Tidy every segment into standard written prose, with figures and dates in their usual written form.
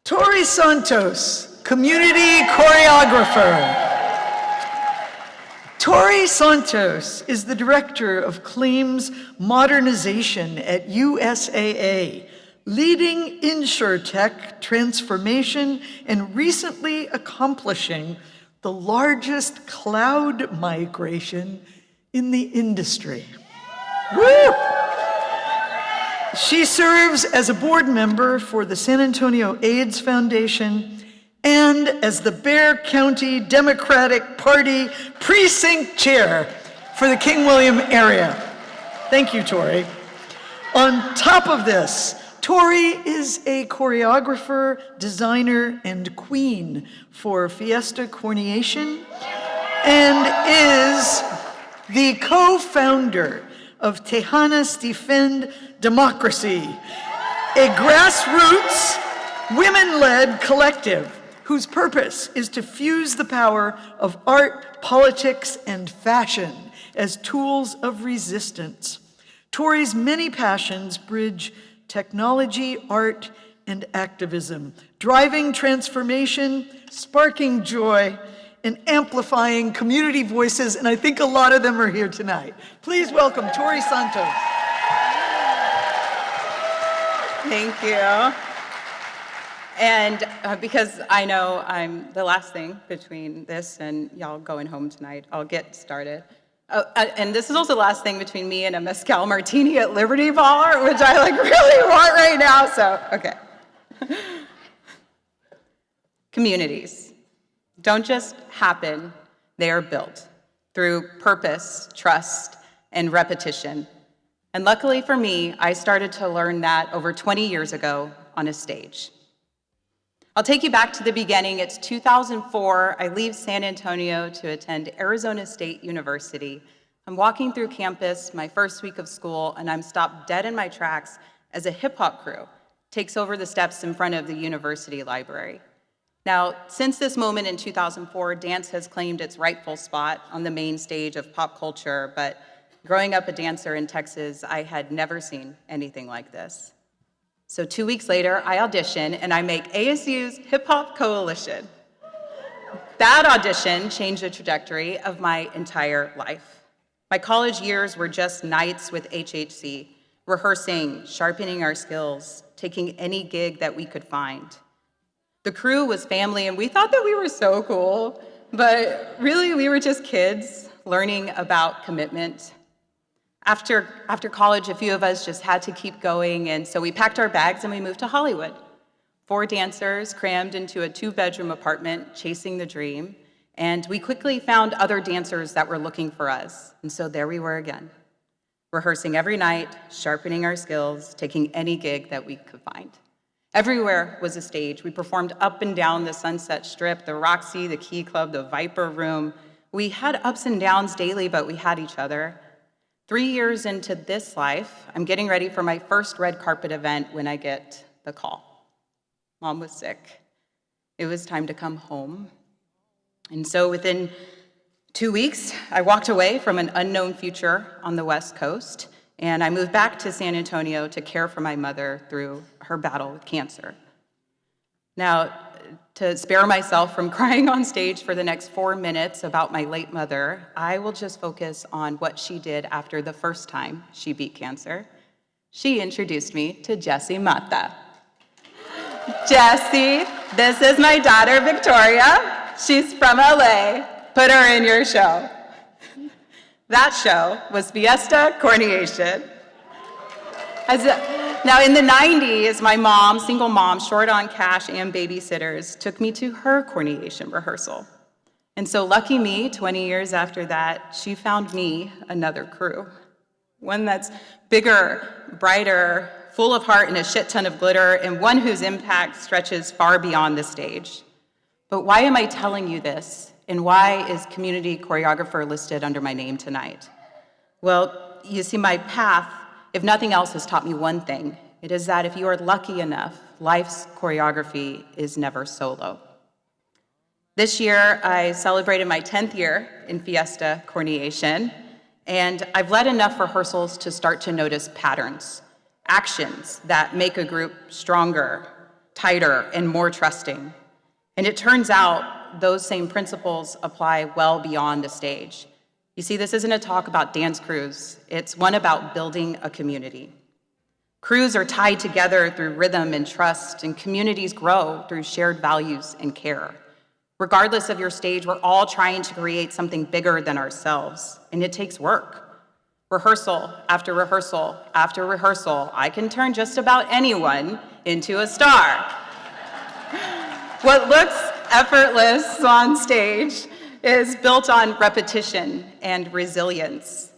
Tori Santos, community choreographer. Tori Santos is the Director of Claims Modernization at USAA, leading insuretech transformation and recently accomplishing the largest cloud migration in the industry. Woo! She serves as a board member for the San Antonio AIDS Foundation and as the Bexar County Democratic Party precinct chair for the King William area. Thank you, Tori. On top of this, Tori is a choreographer, designer, and queen for Fiesta Cornyation and is the co-founder of Tejanas Defend Democracy, a grassroots, women-led collective whose purpose is to fuse the power of art, politics, and fashion as tools of resistance. Tori's many passions bridge technology, art, and activism, driving transformation, sparking joy, and amplifying community voices, and I think a lot of them are here tonight. Please welcome Tori Santos. Thank you. And because I know I'm the last thing between this and y'all going home tonight, I'll get started. And this is also the last thing between me and a mezcal martini at Liberty Bar, which I really want right now, so, okay. Communities don't just happen, they are built through purpose, trust, and repetition. And luckily for me, I started to learn that over 20 years ago on a stage. I'll take you back to the beginning. It's 2004. I leave San Antonio to attend Arizona State University. I'm walking through campus my first week of school, and I'm stopped dead in my tracks as a hip-hop crew takes over the steps in front of the university library. Now, since this moment in 2004, dance has claimed its rightful spot on the main stage of pop culture, but growing up a dancer in Texas, I had never seen anything like this. So 2 weeks later, I audition and I make ASU's Hip Hop Coalition. That audition changed the trajectory of my entire life. My college years were just nights with HHC, rehearsing, sharpening our skills, taking any gig that we could find. The crew was family and we thought that we were so cool, but really we were just kids learning about commitment. After college, a few of us just had to keep going, and so we packed our bags and we moved to Hollywood. 4 dancers crammed into a 2-bedroom apartment, chasing the dream, and we quickly found other dancers that were looking for us. And so there we were again, rehearsing every night, sharpening our skills, taking any gig that we could find. Everywhere was a stage. We performed up and down the Sunset Strip, the Roxy, the Key Club, the Viper Room. We had ups and downs daily, but we had each other. 3 years into this life, I'm getting ready for my first red carpet event when I get the call. Mom was sick. It was time to come home. And so within 2 weeks, I walked away from an unknown future on the West Coast, and I moved back to San Antonio to care for my mother through her battle with cancer. Now, to spare myself from crying on stage for the next 4 minutes about my late mother, I will just focus on what she did after the first time she beat cancer. She introduced me to Jessie Mata. Jessie, this is my daughter, Victoria. She's from LA. Put her in your show. That show was Fiesta Cornyation. Now, in the 90s, my mom, single mom, short on cash and babysitters, took me to her Cornyation rehearsal. And so lucky me, 20 years after that, she found me another crew. One that's bigger, brighter, full of heart and a shit ton of glitter, and one whose impact stretches far beyond the stage. But why am I telling you this? And why is community choreographer listed under my name tonight? Well, you see, my path, if nothing else, has taught me one thing. It is that if you are lucky enough, life's choreography is never solo. This year, I celebrated my 10th year in Fiesta Cornyation, and I've led enough rehearsals to start to notice patterns, actions that make a group stronger, tighter, and more trusting. And it turns out those same principles apply well beyond the stage. You see, this isn't a talk about dance crews. It's one about building a community. Crews are tied together through rhythm and trust, and communities grow through shared values and care. Regardless of your stage, we're all trying to create something bigger than ourselves, and it takes work. Rehearsal after rehearsal after rehearsal, I can turn just about anyone into a star. What looks effortless on stage is built on repetition and resilience.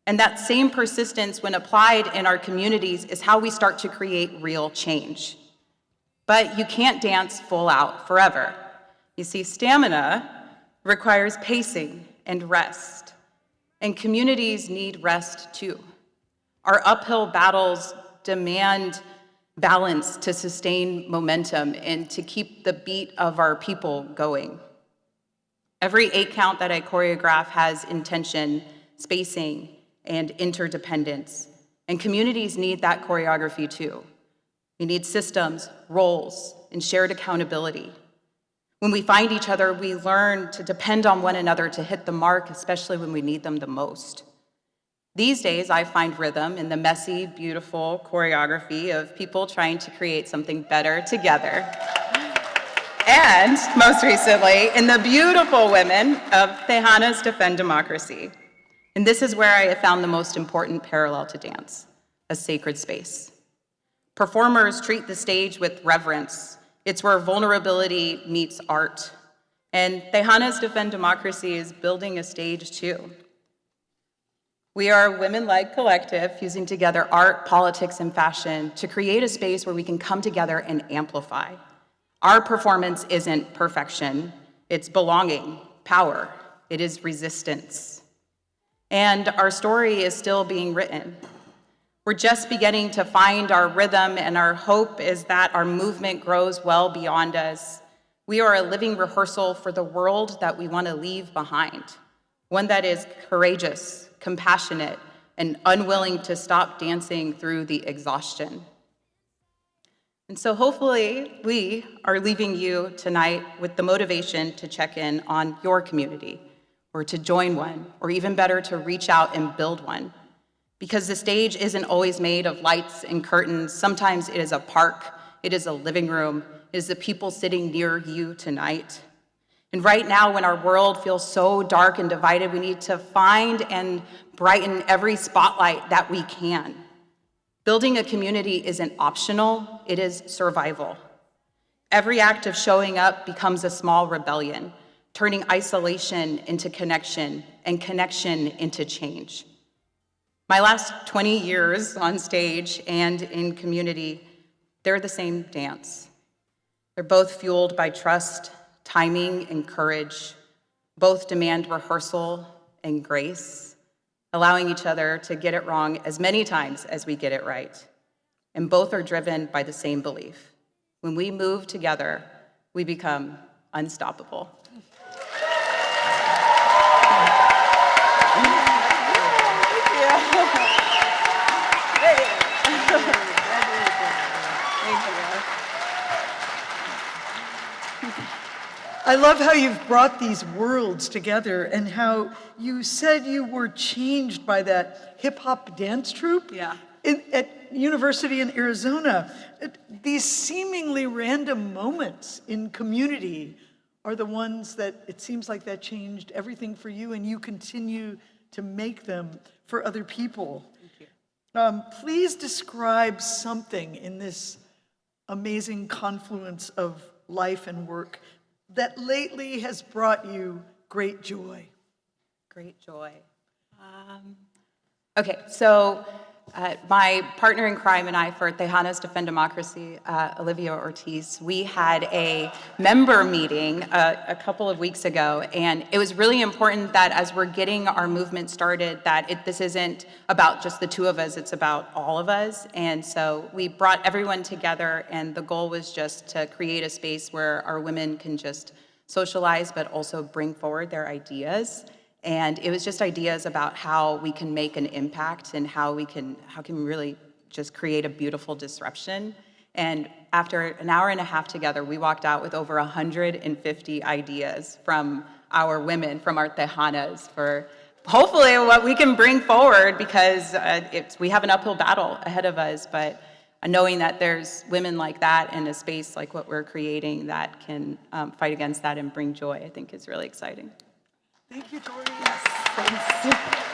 And that same persistence, when applied in our communities, is how we start to create real change. But you can't dance full out forever. You see, stamina requires pacing and rest. And communities need rest too. Our uphill battles demand balance to sustain momentum and to keep the beat of our people going. Every 8 count that I choreograph has intention, spacing, and interdependence. And communities need that choreography too. We need systems, roles, and shared accountability. When we find each other, we learn to depend on one another to hit the mark, especially when we need them the most. These days, I find rhythm in the messy, beautiful choreography of people trying to create something better together. And, most recently, in the beautiful women of Tejanas Defend Democracy. And this is where I have found the most important parallel to dance, a sacred space. Performers treat the stage with reverence. It's where vulnerability meets art. And Tejanas Defend Democracy is building a stage too. We are a women-led collective fusing together art, politics, and fashion to create a space where we can come together and amplify. Our performance isn't perfection, it's belonging, power, it is resistance. And our story is still being written. We're just beginning to find our rhythm, and our hope is that our movement grows well beyond us. We are a living rehearsal for the world that we want to leave behind, one that is courageous, compassionate, and unwilling to stop dancing through the exhaustion. And so hopefully we are leaving you tonight with the motivation to check in on your community, or to join one, or even better, to reach out and build one. Because the stage isn't always made of lights and curtains. Sometimes it is a park, it is a living room, it is the people sitting near you tonight. And right now, when our world feels so dark and divided, we need to find and brighten every spotlight that we can. Building a community isn't optional, it is survival. Every act of showing up becomes a small rebellion, turning isolation into connection and connection into change. My last 20 years on stage and in community, they're the same dance. They're both fueled by trust, timing, and courage. Both demand rehearsal and grace, allowing each other to get it wrong as many times as we get it right. And both are driven by the same belief. When we move together, we become unstoppable. I love how you've brought these worlds together and how you said you were changed by that hip-hop dance troupe at university in Arizona. These seemingly random moments in community are the ones that it seems like that changed everything for you, and you continue to make them for other people. Thank you. Please describe something in this amazing confluence of life and work that lately has brought you great joy. Great joy. Okay, so my partner in crime and I for Tejanas Defend Democracy, Olivia Ortiz, we had a member meeting a couple of weeks ago, and it was really important that as we're getting our movement started, that this isn't about just the two of us, it's about all of us. And so we brought everyone together, and the goal was just to create a space where our women can just socialize, but also bring forward their ideas. And it was just ideas about how we can make an impact and how we can really just create a beautiful disruption. And after an hour and a half together, we walked out with over 150 ideas from our women, from our tejanas, for hopefully what we can bring forward, because we have an uphill battle ahead of us, but knowing that there's women like that in a space like what we're creating that can fight against that and bring joy, I think is really exciting. Thank you, Tori. Yes, thanks.